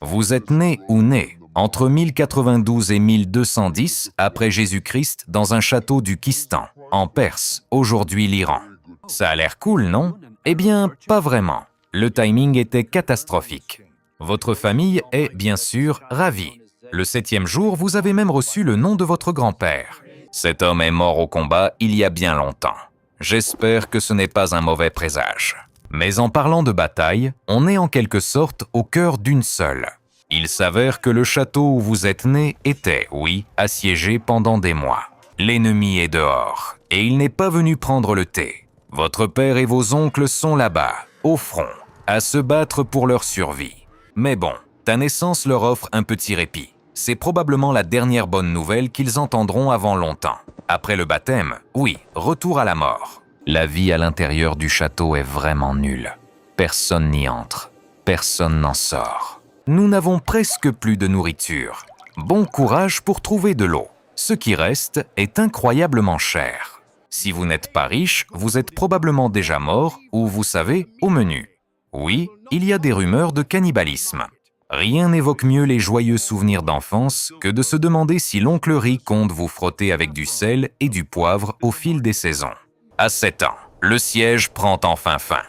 Vous êtes né ou né entre 1092 et 1210 après Jésus-Christ dans un château du Kistan, en Perse, aujourd'hui l'Iran. Ça a l'air cool, non? Eh bien, pas vraiment. Le timing était catastrophique. Votre famille est, bien sûr, ravie. Le 7e jour, vous avez même reçu le nom de votre grand-père. Cet homme est mort au combat il y a bien longtemps. J'espère que ce n'est pas un mauvais présage. Mais en parlant de bataille, on est en quelque sorte au cœur d'une seule. Il s'avère que le château où vous êtes né était, oui, assiégé pendant des mois. L'ennemi est dehors, et il n'est pas venu prendre le thé. Votre père et vos oncles sont là-bas, au front, à se battre pour leur survie. Mais bon, ta naissance leur offre un petit répit. C'est probablement la dernière bonne nouvelle qu'ils entendront avant longtemps. Après le baptême, oui, retour à la mort. La vie à l'intérieur du château est vraiment nulle. Personne n'y entre, personne n'en sort. Nous n'avons presque plus de nourriture. Bon courage pour trouver de l'eau. Ce qui reste est incroyablement cher. Si vous n'êtes pas riche, vous êtes probablement déjà mort ou, vous savez, au menu. Oui, il y a des rumeurs de cannibalisme. Rien n'évoque mieux les joyeux souvenirs d'enfance que de se demander si l'oncle Rick compte vous frotter avec du sel et du poivre au fil des saisons. À 7 ans, le siège prend enfin fin.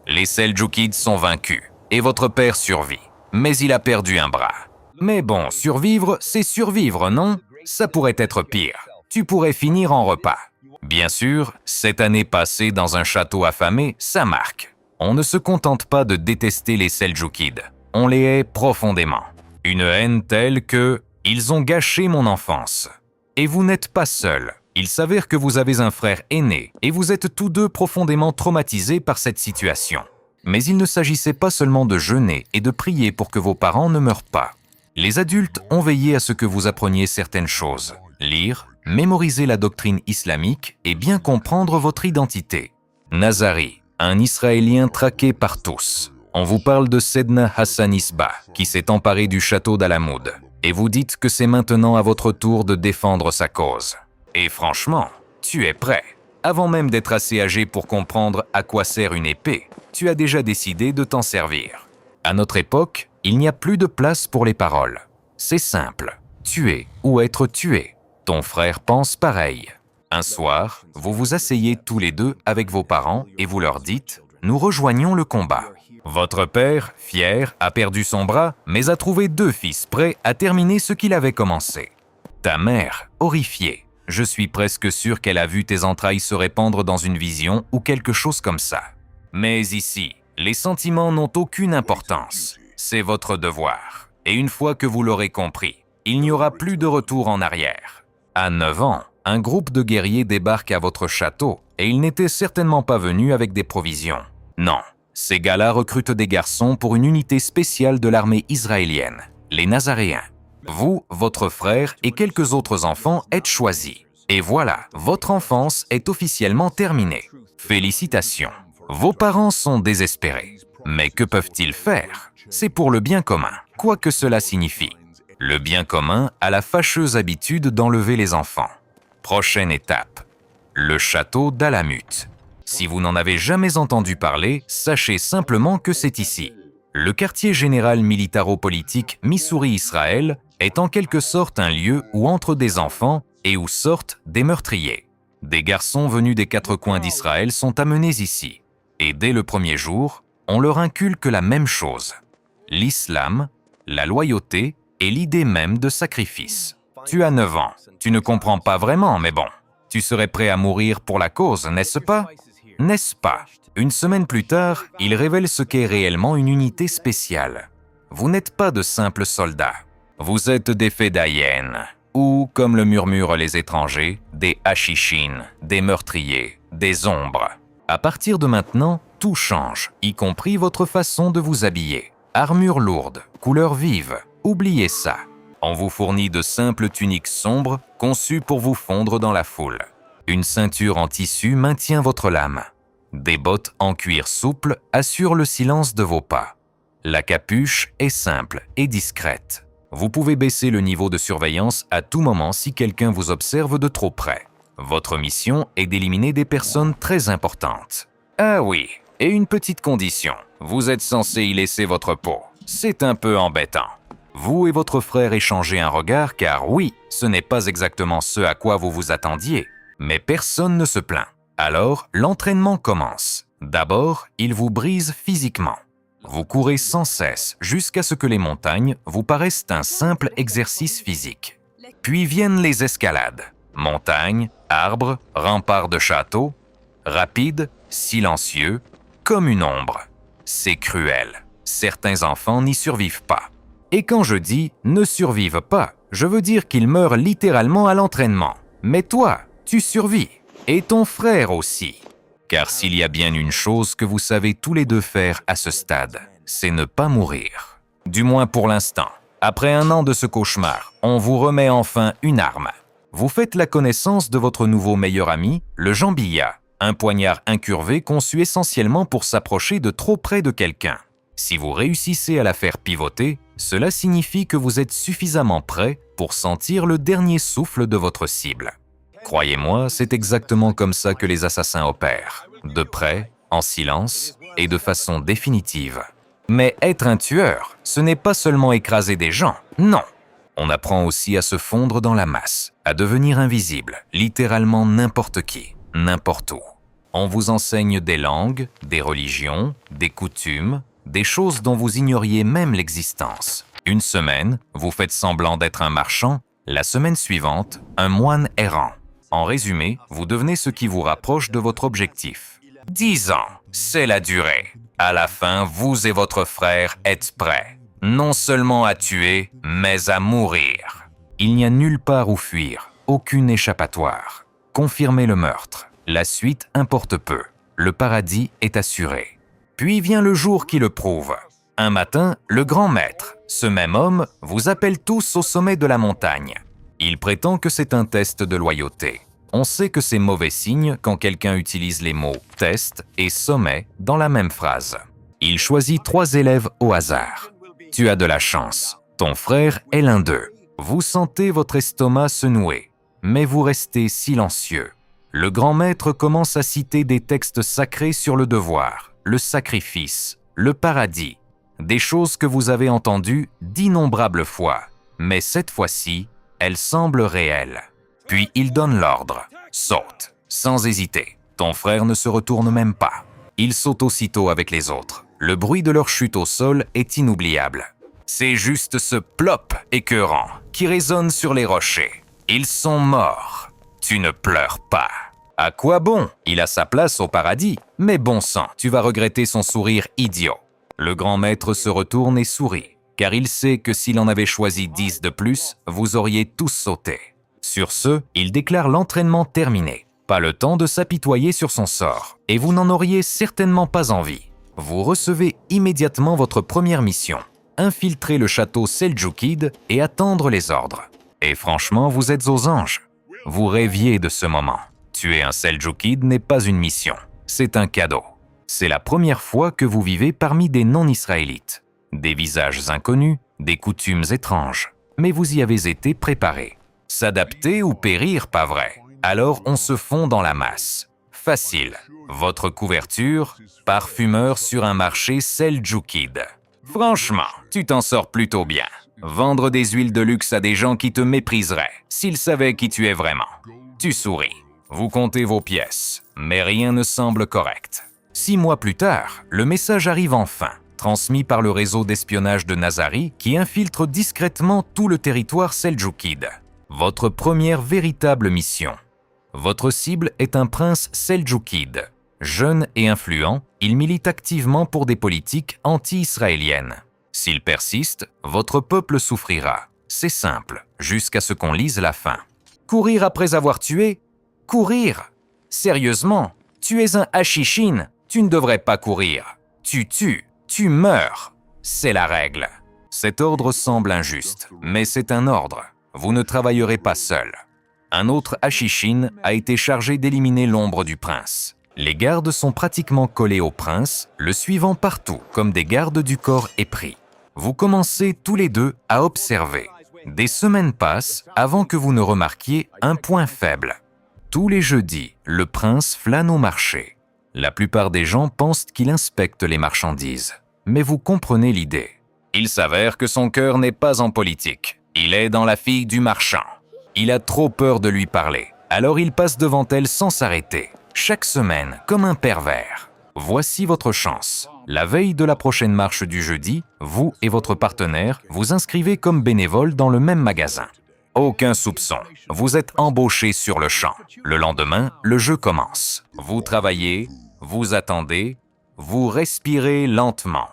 Les Seldjoukides sont vaincus et votre père survit. Mais il a perdu un bras. Mais bon, survivre, c'est survivre, non? Ça pourrait être pire. Tu pourrais finir en repas. Bien sûr, cette année passée dans un château affamé, ça marque. On ne se contente pas de détester les Seldjoukides. On les hait profondément. Une haine telle que « ils ont gâché mon enfance ». Et vous n'êtes pas seul. Il s'avère que vous avez un frère aîné et vous êtes tous deux profondément traumatisés par cette situation. Mais il ne s'agissait pas seulement de jeûner et de prier pour que vos parents ne meurent pas. Les adultes ont veillé à ce que vous appreniez certaines choses, lire, mémoriser la doctrine islamique et bien comprendre votre identité. Nazari, un Israélien traqué par tous. On vous parle de Sedna Hassan Isba, qui s'est emparé du château d'Alamoud, et vous dites que c'est maintenant à votre tour de défendre sa cause. Et franchement, tu es prêt. Avant même d'être assez âgé pour comprendre à quoi sert une épée, tu as déjà décidé de t'en servir. À notre époque, il n'y a plus de place pour les paroles. C'est simple, tuer ou être tué. Ton frère pense pareil. Un soir, vous vous asseyez tous les deux avec vos parents et vous leur dites « Nous rejoignons le combat ». Votre père, fier, a perdu son bras, mais a trouvé 2 fils prêts à terminer ce qu'il avait commencé. Ta mère, horrifiée. Je suis presque sûr qu'elle a vu tes entrailles se répandre dans une vision ou quelque chose comme ça. Mais ici, les sentiments n'ont aucune importance. C'est votre devoir. Et une fois que vous l'aurez compris, il n'y aura plus de retour en arrière. À 9 ans, un groupe de guerriers débarque à votre château et ils n'étaient certainement pas venus avec des provisions. Non, ces gars-là recrutent des garçons pour une unité spéciale de l'armée israélienne, les Nazaréens. Vous, votre frère et quelques autres enfants êtes choisis. Et voilà, votre enfance est officiellement terminée. Félicitations. Vos parents sont désespérés. Mais que peuvent-ils faire? C'est pour le bien commun, quoi que cela signifie. Le bien commun a la fâcheuse habitude d'enlever les enfants. Prochaine étape, le château d'Alamut. Si vous n'en avez jamais entendu parler, sachez simplement que c'est ici. Le quartier général militaro-politique Missouri-Israël est en quelque sorte un lieu où entrent des enfants et où sortent des meurtriers. Des garçons venus des 4 coins d'Israël sont amenés ici. Et dès le premier jour, on leur inculque la même chose. L'islam, la loyauté et l'idée même de sacrifice. Tu as 9 ans, tu ne comprends pas vraiment, mais bon. Tu serais prêt à mourir pour la cause, n'est-ce pas? N'est-ce pas? Une semaine plus tard, il révèle ce qu'est réellement une unité spéciale. Vous n'êtes pas de simples soldats. Vous êtes des Fedayens, ou, comme le murmurent les étrangers, des Hachishines, des meurtriers, des ombres. À partir de maintenant, tout change, y compris votre façon de vous habiller. Armure lourde, couleur vive, oubliez ça. On vous fournit de simples tuniques sombres conçues pour vous fondre dans la foule. Une ceinture en tissu maintient votre lame. Des bottes en cuir souple assurent le silence de vos pas. La capuche est simple et discrète. Vous pouvez baisser le niveau de surveillance à tout moment si quelqu'un vous observe de trop près. Votre mission est d'éliminer des personnes très importantes. Ah oui, et une petite condition. Vous êtes censé y laisser votre peau. C'est un peu embêtant. Vous et votre frère échangez un regard car oui, ce n'est pas exactement ce à quoi vous vous attendiez. Mais personne ne se plaint. Alors, l'entraînement commence. D'abord, il vous brise physiquement. Vous courez sans cesse jusqu'à ce que les montagnes vous paraissent un simple exercice physique. Puis viennent les escalades. Montagnes, arbres, remparts de châteaux. Rapides, silencieux, comme une ombre. C'est cruel. Certains enfants n'y survivent pas. Et quand je dis « ne survivent pas », je veux dire qu'ils meurent littéralement à l'entraînement. Mais toi, tu survis. Et ton frère aussi. Car s'il y a bien une chose que vous savez tous les deux faire à ce stade, c'est ne pas mourir. Du moins pour l'instant. Après 1 an de ce cauchemar, on vous remet enfin une arme. Vous faites la connaissance de votre nouveau meilleur ami, le jambilla, un poignard incurvé conçu essentiellement pour s'approcher de trop près de quelqu'un. Si vous réussissez à la faire pivoter, cela signifie que vous êtes suffisamment prêt pour sentir le dernier souffle de votre cible. Croyez-moi, c'est exactement comme ça que les assassins opèrent, de près, en silence et de façon définitive. Mais être un tueur, ce n'est pas seulement écraser des gens, non. On apprend aussi à se fondre dans la masse, à devenir invisible, littéralement n'importe qui, n'importe où. On vous enseigne des langues, des religions, des coutumes, des choses dont vous ignoriez même l'existence. Une semaine, vous faites semblant d'être un marchand, la semaine suivante, un moine errant. En résumé, vous devenez ce qui vous rapproche de votre objectif. 10 ans, c'est la durée. À la fin, vous et votre frère êtes prêts, non seulement à tuer, mais à mourir. Il n'y a nulle part où fuir, aucune échappatoire. Confirmez le meurtre. La suite importe peu. Le paradis est assuré. Puis vient le jour qui le prouve. Un matin, le grand maître, ce même homme, vous appelle tous au sommet de la montagne. Il prétend que c'est un test de loyauté. On sait que c'est mauvais signe quand quelqu'un utilise les mots « test » et « sommet » dans la même phrase. Il choisit 3 élèves au hasard. Tu as de la chance. Ton frère est l'un d'eux. Vous sentez votre estomac se nouer, mais vous restez silencieux. Le grand maître commence à citer des textes sacrés sur le devoir, le sacrifice, le paradis, des choses que vous avez entendues d'innombrables fois, mais cette fois-ci, elles semblent réelles. Puis il donne l'ordre. Saute, sans hésiter. Ton frère ne se retourne même pas. Il saute aussitôt avec les autres. Le bruit de leur chute au sol est inoubliable. C'est juste ce plop écœurant qui résonne sur les rochers. Ils sont morts. Tu ne pleures pas. À quoi bon? Il a sa place au paradis. Mais bon sang, tu vas regretter son sourire idiot. Le grand maître se retourne et sourit, car il sait que s'il en avait choisi 10 de plus, vous auriez tous sauté. Sur ce, il déclare l'entraînement terminé. Pas le temps de s'apitoyer sur son sort, et vous n'en auriez certainement pas envie. Vous recevez immédiatement votre première mission, infiltrer le château Seldjoukide et attendre les ordres. Et franchement, vous êtes aux anges. Vous rêviez de ce moment. Tuer un Seldjoukide n'est pas une mission, c'est un cadeau. C'est la première fois que vous vivez parmi des non-israélites. Des visages inconnus, des coutumes étranges. Mais vous y avez été préparé. S'adapter ou périr, pas vrai. Alors on se fond dans la masse. Facile. Votre couverture, parfumeur sur un marché Seldjoukide. Franchement, tu t'en sors plutôt bien. Vendre des huiles de luxe à des gens qui te mépriseraient, s'ils savaient qui tu es vraiment. Tu souris. Vous comptez vos pièces, mais rien ne semble correct. 6 mois plus tard, le message arrive enfin, transmis par le réseau d'espionnage de Nazari qui infiltre discrètement tout le territoire Seldjoukide. Votre première véritable mission. Votre cible est un prince Seldjoukide. Jeune et influent, il milite activement pour des politiques anti-israéliennes. S'il persiste, votre peuple souffrira. C'est simple, jusqu'à ce qu'on lise la fin. Courir après avoir tué? Courir? Sérieusement, tu es un Hashishin, tu ne devrais pas courir. Tu tues, tu meurs. C'est la règle. Cet ordre semble injuste, mais c'est un ordre. Vous ne travaillerez pas seul. Un autre Hashishin a été chargé d'éliminer l'ombre du prince. Les gardes sont pratiquement collés au prince, le suivant partout, comme des gardes du corps épris. Vous commencez tous les deux à observer. Des semaines passent avant que vous ne remarquiez un point faible. Tous les jeudis, le prince flâne au marché. La plupart des gens pensent qu'il inspecte les marchandises. Mais vous comprenez l'idée. Il s'avère que son cœur n'est pas en politique. Il est dans la fille du marchand. Il a trop peur de lui parler. Alors il passe devant elle sans s'arrêter, chaque semaine, comme un pervers. Voici votre chance. La veille de la prochaine marche du jeudi, vous et votre partenaire vous inscrivez comme bénévole dans le même magasin. Aucun soupçon. Vous êtes embauché sur le champ. Le lendemain, le jeu commence. Vous travaillez, vous attendez, vous respirez lentement.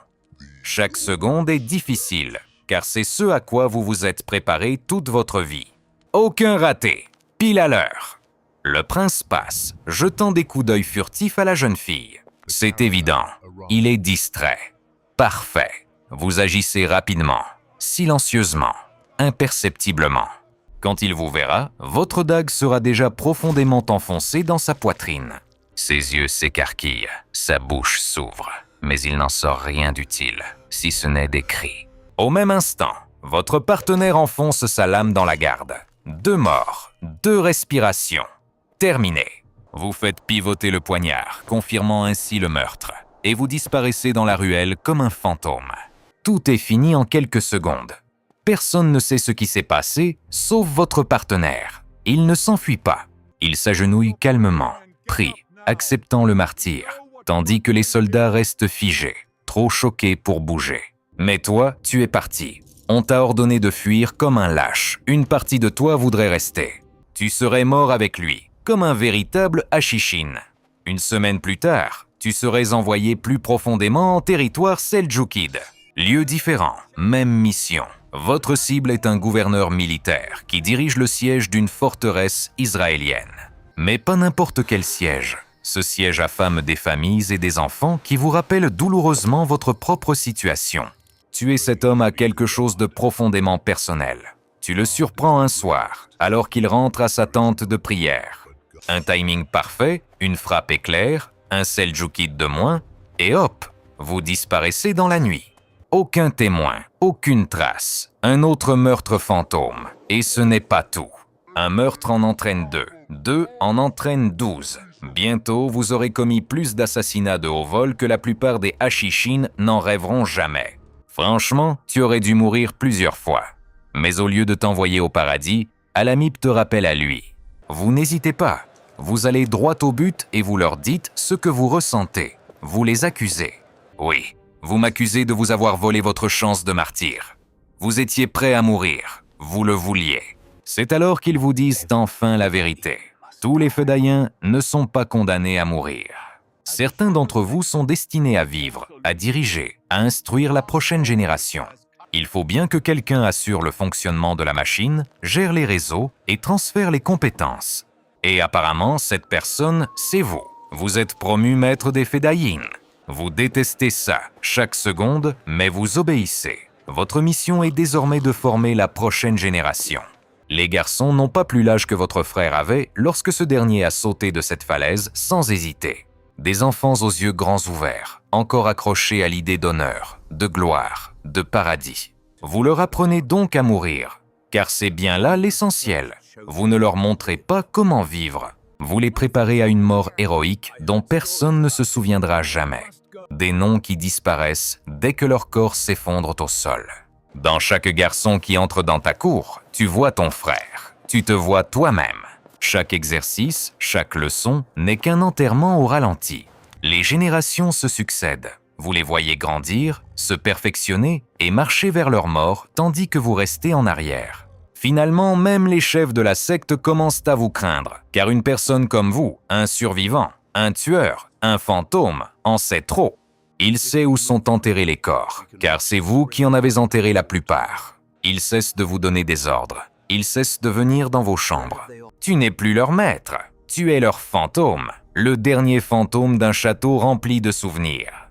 Chaque seconde est difficile, car c'est ce à quoi vous vous êtes préparé toute votre vie. Aucun raté, pile à l'heure. Le prince passe, jetant des coups d'œil furtifs à la jeune fille. C'est évident, il est distrait. Parfait. Vous agissez rapidement, silencieusement, imperceptiblement. Quand il vous verra, votre dague sera déjà profondément enfoncée dans sa poitrine. Ses yeux s'écarquillent, sa bouche s'ouvre, mais il n'en sort rien d'utile, si ce n'est des cris. Au même instant, votre partenaire enfonce sa lame dans la garde. 2 morts, 2 respirations. Terminé. Vous faites pivoter le poignard, confirmant ainsi le meurtre, et vous disparaissez dans la ruelle comme un fantôme. Tout est fini en quelques secondes. Personne ne sait ce qui s'est passé, sauf votre partenaire. Il ne s'enfuit pas. Il s'agenouille calmement, pris, acceptant le martyre, tandis que les soldats restent figés, trop choqués pour bouger. Mais toi, tu es parti. On t'a ordonné de fuir comme un lâche. Une partie de toi voudrait rester. Tu serais mort avec lui, comme un véritable Hashishin. Une semaine plus tard, tu serais envoyé plus profondément en territoire seldjoukide. Lieu différent, même mission. Votre cible est un gouverneur militaire qui dirige le siège d'une forteresse israélienne. Mais pas n'importe quel siège. Ce siège affame des familles et des enfants qui vous rappellent douloureusement votre propre situation. Tuer cet homme a quelque chose de profondément personnel. Tu le surprends un soir, alors qu'il rentre à sa tente de prière. Un timing parfait, une frappe éclair, un seldjoukide de moins, et hop, vous disparaissez dans la nuit. Aucun témoin, aucune trace, un autre meurtre fantôme. Et ce n'est pas tout. Un meurtre en entraîne 2, 2 en entraîne 12. Bientôt, vous aurez commis plus d'assassinats de haut vol que la plupart des Hashishin n'en rêveront jamais. Franchement, tu aurais dû mourir plusieurs fois. Mais au lieu de t'envoyer au paradis, Alamip te rappelle à lui. Vous n'hésitez pas. Vous allez droit au but et vous leur dites ce que vous ressentez. Vous les accusez. Oui. Vous m'accusez de vous avoir volé votre chance de martyr. Vous étiez prêt à mourir. Vous le vouliez. C'est alors qu'ils vous disent enfin la vérité. Tous les Fedayins ne sont pas condamnés à mourir. Certains d'entre vous sont destinés à vivre, à diriger, à instruire la prochaine génération. Il faut bien que quelqu'un assure le fonctionnement de la machine, gère les réseaux et transfère les compétences. Et apparemment, cette personne, c'est vous. Vous êtes promu maître des Fedayins. Vous détestez ça, chaque seconde, mais vous obéissez. Votre mission est désormais de former la prochaine génération. Les garçons n'ont pas plus l'âge que votre frère avait lorsque ce dernier a sauté de cette falaise sans hésiter. Des enfants aux yeux grands ouverts, encore accrochés à l'idée d'honneur, de gloire, de paradis. Vous leur apprenez donc à mourir, car c'est bien là l'essentiel. Vous ne leur montrez pas comment vivre. Vous les préparez à une mort héroïque dont personne ne se souviendra jamais. Des noms qui disparaissent dès que leurs corps s'effondrent au sol. Dans chaque garçon qui entre dans ta cour, tu vois ton frère. Tu te vois toi-même. Chaque exercice, chaque leçon n'est qu'un enterrement au ralenti. Les générations se succèdent. Vous les voyez grandir, se perfectionner et marcher vers leur mort tandis que vous restez en arrière. Finalement, même les chefs de la secte commencent à vous craindre, car une personne comme vous, un survivant, un tueur, un fantôme, en sait trop. Il sait où sont enterrés les corps, car c'est vous qui en avez enterré la plupart. Ils cessent de vous donner des ordres. Ils cessent de venir dans vos chambres. Tu n'es plus leur maître. Tu es leur fantôme, le dernier fantôme d'un château rempli de souvenirs.